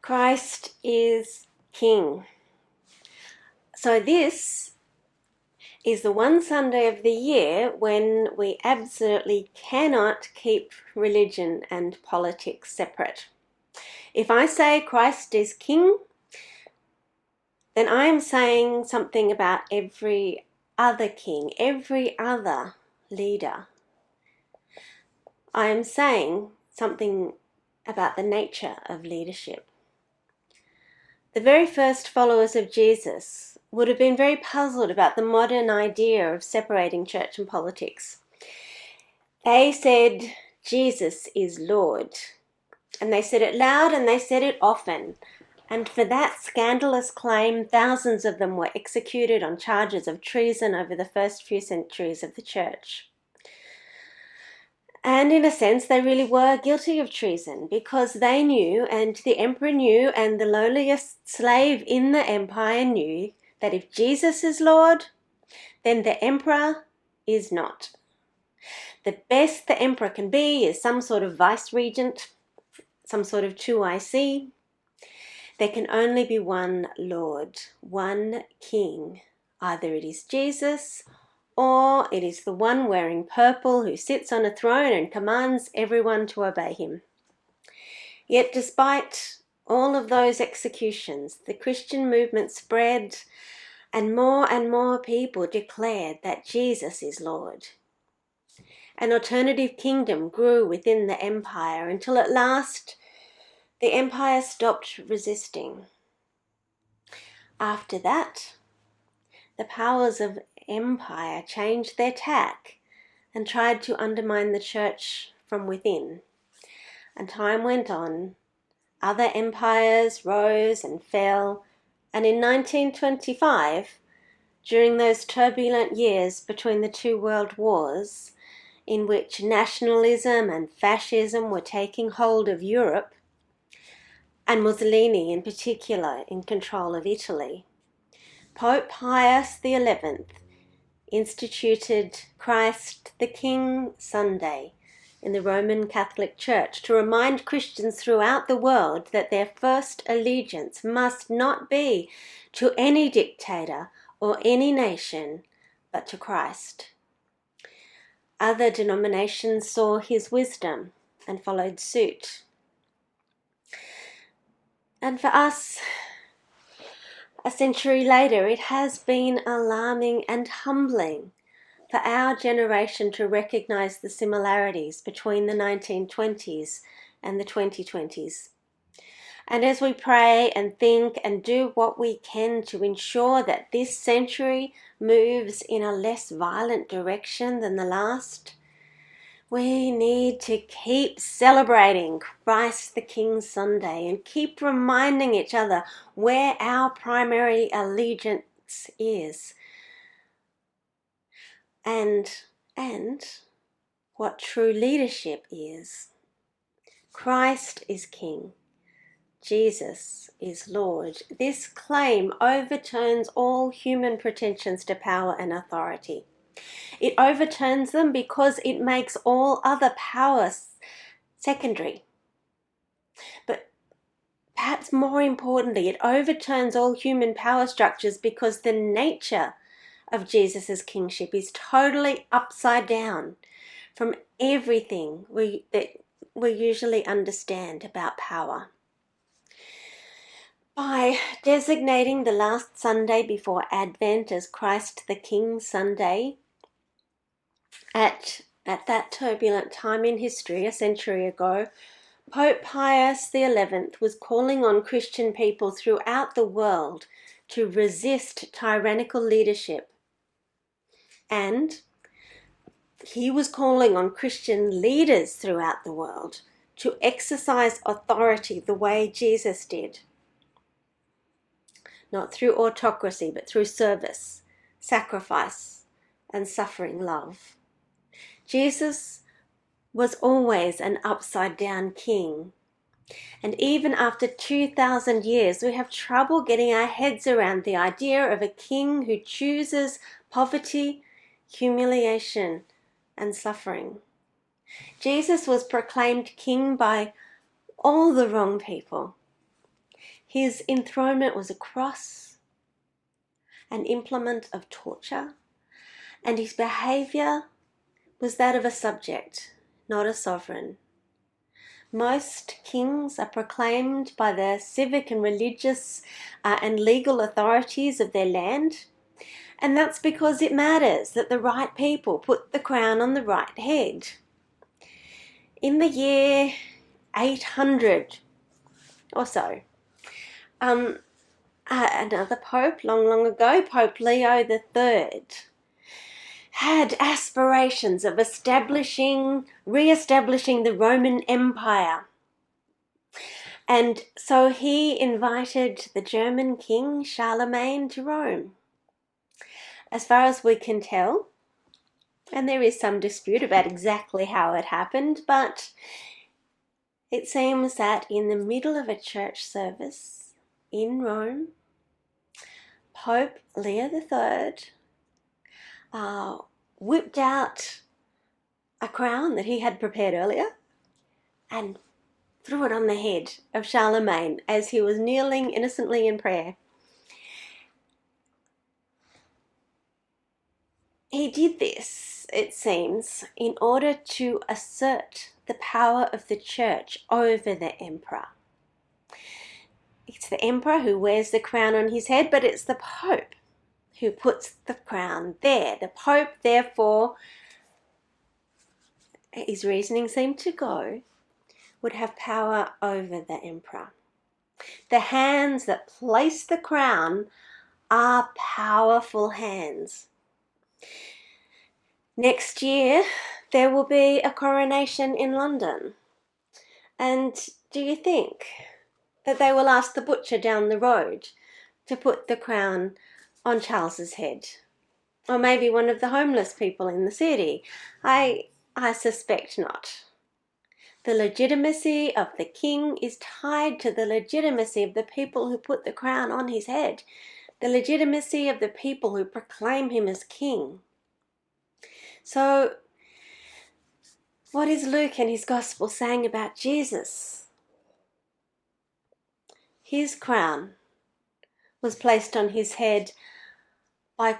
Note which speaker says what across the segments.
Speaker 1: Christ is King. So this is the one Sunday of the year when we absolutely cannot keep religion and politics separate. If I say Christ is King, then I am saying something about every other king, every other leader. I am saying something about the nature of leadership. The very first followers of Jesus would have been very puzzled about the modern idea of separating church and politics. They said, Jesus is Lord. And they said it loud and they said it often. And for that scandalous claim, thousands of them were executed on charges of treason over the first few centuries of the church. And in a sense, they really were guilty of treason because they knew, and the emperor knew, and the lowliest slave in the empire knew that if Jesus is Lord, then the emperor is not. The best the emperor can be is some sort of vice-regent, some sort of 2IC. There can only be one Lord, one King. Either it is Jesus or it is the one wearing purple who sits on a throne and commands everyone to obey him. Yet despite all of those executions, the Christian movement spread and more people declared that Jesus is Lord. An alternative kingdom grew within the empire until at last the empire stopped resisting. After that, the powers of empire changed their tack and tried to undermine the church from within. And time went on. Other empires rose and fell. And in 1925, during those turbulent years between the two world wars, in which nationalism and fascism were taking hold of Europe, and Mussolini in particular in control of Italy, Pope Pius XI instituted Christ the King Sunday in the Roman Catholic Church to remind Christians throughout the world that their first allegiance must not be to any dictator or any nation, but to Christ. Other denominations saw his wisdom and followed suit. And for us, a century later, it has been alarming and humbling for our generation to recognize the similarities between the 1920s and the 2020s. And as we pray and think and do what we can to ensure that this century moves in a less violent direction than the last, we need to keep celebrating Christ the King Sunday and keep reminding each other where our primary allegiance is and what true leadership is. Christ is King. Jesus is Lord. This claim overturns all human pretensions to power and authority. It overturns them because it makes all other powers secondary. But perhaps more importantly, it overturns all human power structures because the nature of Jesus' kingship is totally upside down from everything that we usually understand about power. By designating the last Sunday before Advent as Christ the King Sunday, at that turbulent time in history, a century ago, Pope Pius XI was calling on Christian people throughout the world to resist tyrannical leadership. And he was calling on Christian leaders throughout the world to exercise authority the way Jesus did. Not through autocracy, but through service, sacrifice, and suffering love. Jesus was always an upside-down king. And even after 2,000 years, we have trouble getting our heads around the idea of a king who chooses poverty, humiliation, and suffering. Jesus was proclaimed king by all the wrong people. His enthronement was a cross, an implement of torture, and his behaviour was that of a subject, not a sovereign. Most kings are proclaimed by the civic and religious and legal authorities of their land, and that's because it matters that the right people put the crown on the right head. In the year 800 or so, another pope, long ago, Pope Leo III, had aspirations of re-establishing the Roman Empire. And so he invited the German king Charlemagne to Rome. As far as we can tell, and there is some dispute about exactly how it happened, but it seems that in the middle of a church service in Rome, Pope Leo III whipped out a crown that he had prepared earlier and threw it on the head of Charlemagne as he was kneeling innocently in prayer. He did this, it seems, in order to assert the power of the church over the emperor. It's the emperor who wears the crown on his head, but it's the Pope who puts the crown there. The Pope, therefore, his reasoning seemed to go, would have power over the emperor. The hands that place the crown are powerful hands. Next year, there will be a coronation in London. And do you think that they will ask the butcher down the road to put the crown on Charles's head? Or maybe one of the homeless people in the city? I suspect not. The legitimacy of the king is tied to the legitimacy of the people who put the crown on his head, the legitimacy of the people who proclaim him as king. So, what is Luke and his gospel saying about Jesus? His crown was placed on his head by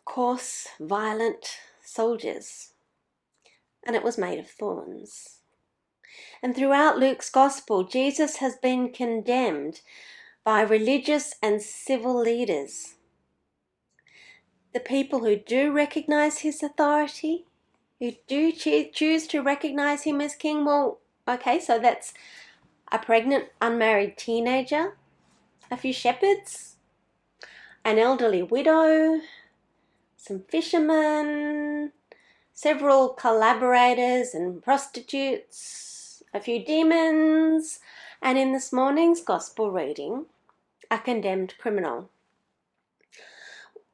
Speaker 1: coarse, violent soldiers, and it was made of thorns. And throughout Luke's gospel, Jesus has been condemned by religious and civil leaders. The people who do recognize his authority, who do choose to recognize him as king, well, okay, so that's a pregnant, unmarried teenager, a few shepherds, an elderly widow, some fishermen, several collaborators and prostitutes, a few demons, and in this morning's gospel reading, a condemned criminal.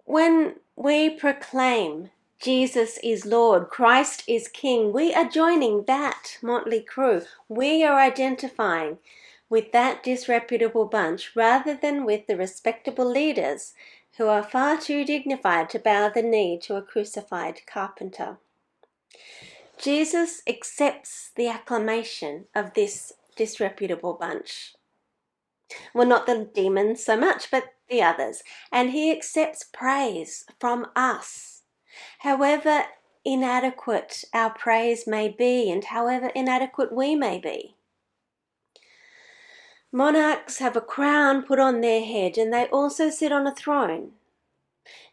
Speaker 1: When we proclaim Jesus is Lord, Christ is King, we are joining that motley crew. We are identifying with that disreputable bunch rather than with the respectable leaders who are far too dignified to bow the knee to a crucified carpenter. Jesus accepts the acclamation of this disreputable bunch. Well, not the demons so much, but the others. And he accepts praise from us. However inadequate our praise may be and however inadequate we may be. Monarchs have a crown put on their head and they also sit on a throne.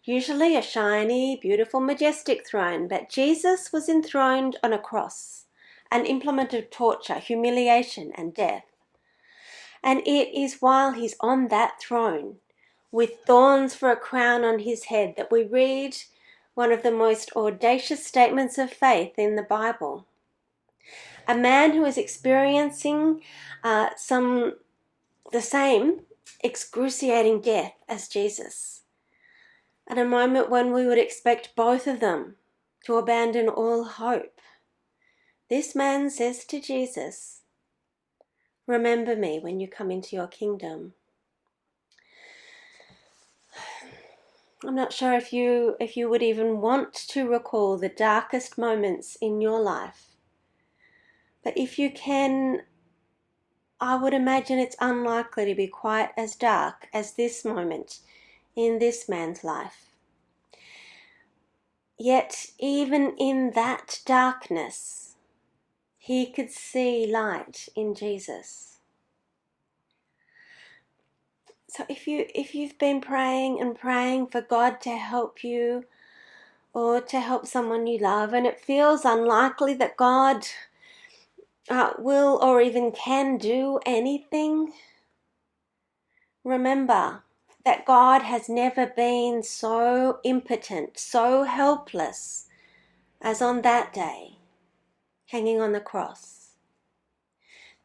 Speaker 1: Usually a shiny, beautiful, majestic throne, but Jesus was enthroned on a cross, an implement of torture, humiliation and death. And it is while he's on that throne, with thorns for a crown on his head, that we read one of the most audacious statements of faith in the Bible. A man who is experiencing the same excruciating death as Jesus, at a moment when we would expect both of them to abandon all hope. This man says to Jesus, "Remember me when you come into your kingdom." I'm not sure if you would even want to recall the darkest moments in your life. But if you can I would imagine it's unlikely to be quite as dark as this moment in this man's life. Yet even in that darkness, he could see light in Jesus. So if you've been praying and praying for God to help you or to help someone you love, and it feels unlikely that God will or even can do anything, remember that God has never been so impotent, so helpless as on that day, hanging on the cross.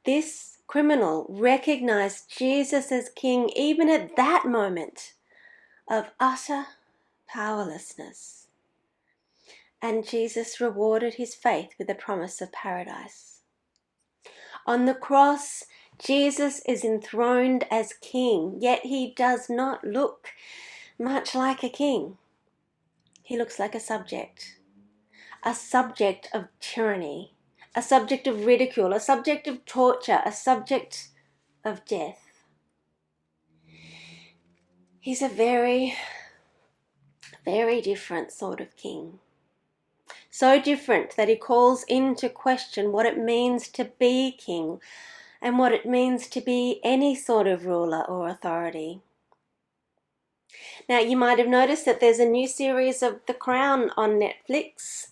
Speaker 1: This criminal recognized Jesus as king even at that moment of utter powerlessness. And Jesus rewarded his faith with the promise of paradise. On the cross, Jesus is enthroned as king, yet he does not look much like a king. He looks like a subject of tyranny, a subject of ridicule, a subject of torture, a subject of death. He's a very, very different sort of king. So different that he calls into question what it means to be king and what it means to be any sort of ruler or authority. Now, you might have noticed that there's a new series of The Crown on Netflix,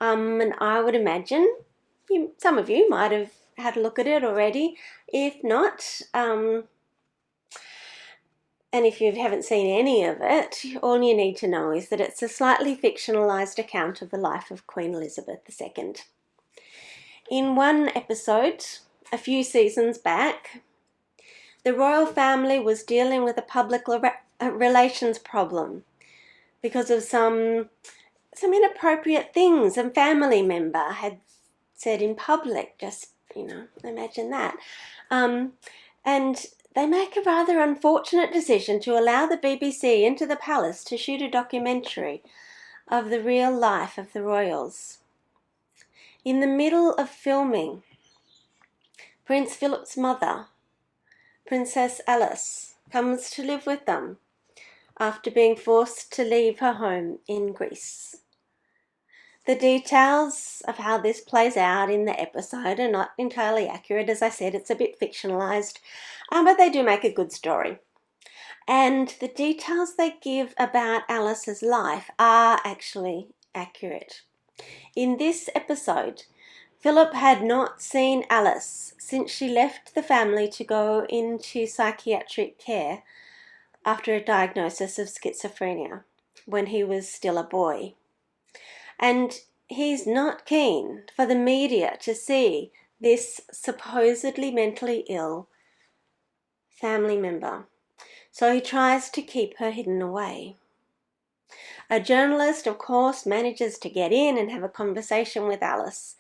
Speaker 1: and I would imagine some of you might have had a look at it already. If not, and if you haven't seen any of it, all you need to know is that it's a slightly fictionalized account of the life of Queen Elizabeth II. In one episode, a few seasons back, the royal family was dealing with a public relations problem because of some inappropriate things a family member had said in public. Just, imagine that. And they make a rather unfortunate decision to allow the BBC into the palace to shoot a documentary of the real life of the royals. In the middle of filming, Prince Philip's mother, Princess Alice, comes to live with them after being forced to leave her home in Greece. The details of how this plays out in the episode are not entirely accurate. As I said, it's a bit fictionalized, but they do make a good story. And the details they give about Alice's life are actually accurate. In this episode, Philip had not seen Alice since she left the family to go into psychiatric care after a diagnosis of schizophrenia when he was still a boy. And he's not keen for the media to see this supposedly mentally ill family member, so he tries to keep her hidden away. A journalist, of course, manages to get in and have a conversation with Alice,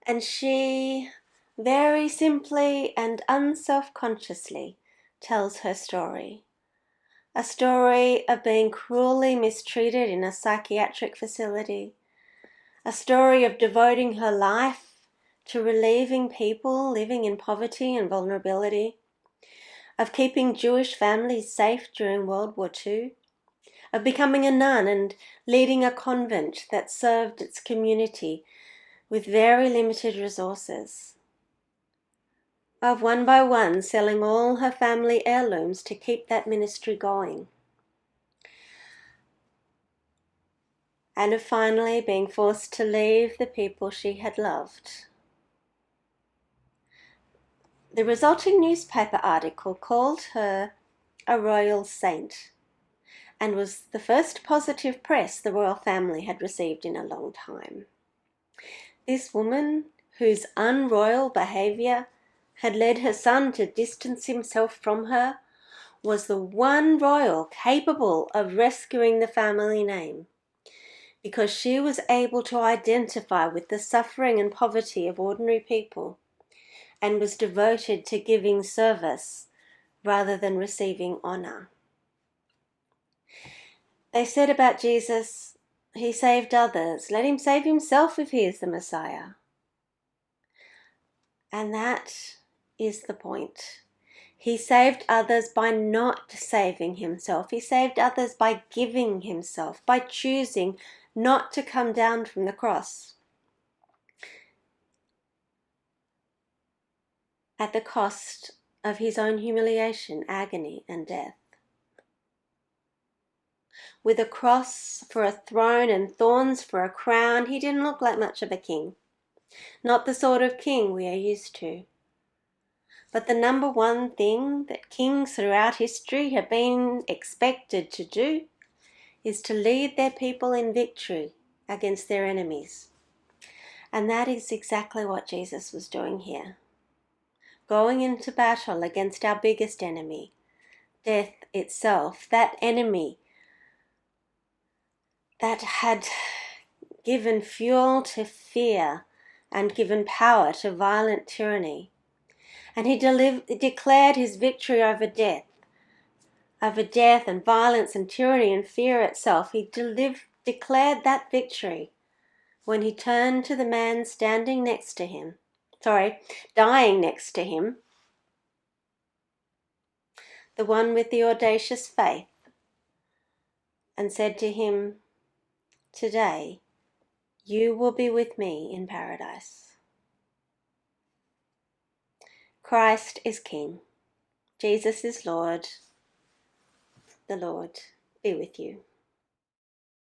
Speaker 1: and she very simply and unselfconsciously tells her story. A story of being cruelly mistreated in a psychiatric facility. A story of devoting her life to relieving people living in poverty and vulnerability. Of keeping Jewish families safe during World War II. Of becoming a nun and leading a convent that served its community with very limited resources. Of one by one selling all her family heirlooms to keep that ministry going. And of finally being forced to leave the people she had loved. The resulting newspaper article called her a royal saint and was the first positive press the royal family had received in a long time. This woman, whose unroyal behaviour had led her son to distance himself from her, was the one royal capable of rescuing the family name, because she was able to identify with the suffering and poverty of ordinary people and was devoted to giving service rather than receiving honour. They said about Jesus, he saved others. Let him save himself if he is the Messiah. And that is the point. He saved others by not saving himself. He saved others by giving himself, by choosing not to come down from the cross at the cost of his own humiliation, agony, and death. With a cross for a throne and thorns for a crown, he didn't look like much of a king. Not the sort of king we are used to. But the number one thing that kings throughout history have been expected to do is to lead their people in victory against their enemies. And that is exactly what Jesus was doing here. Going into battle against our biggest enemy, death itself, that enemy that had given fuel to fear and given power to violent tyranny. And he declared his victory over death and violence and tyranny and fear itself. He declared that victory when he turned to the man dying next to him, the one with the audacious faith, and said to him, "Today you will be with me in paradise." Christ is King. Jesus is Lord. The Lord be with you.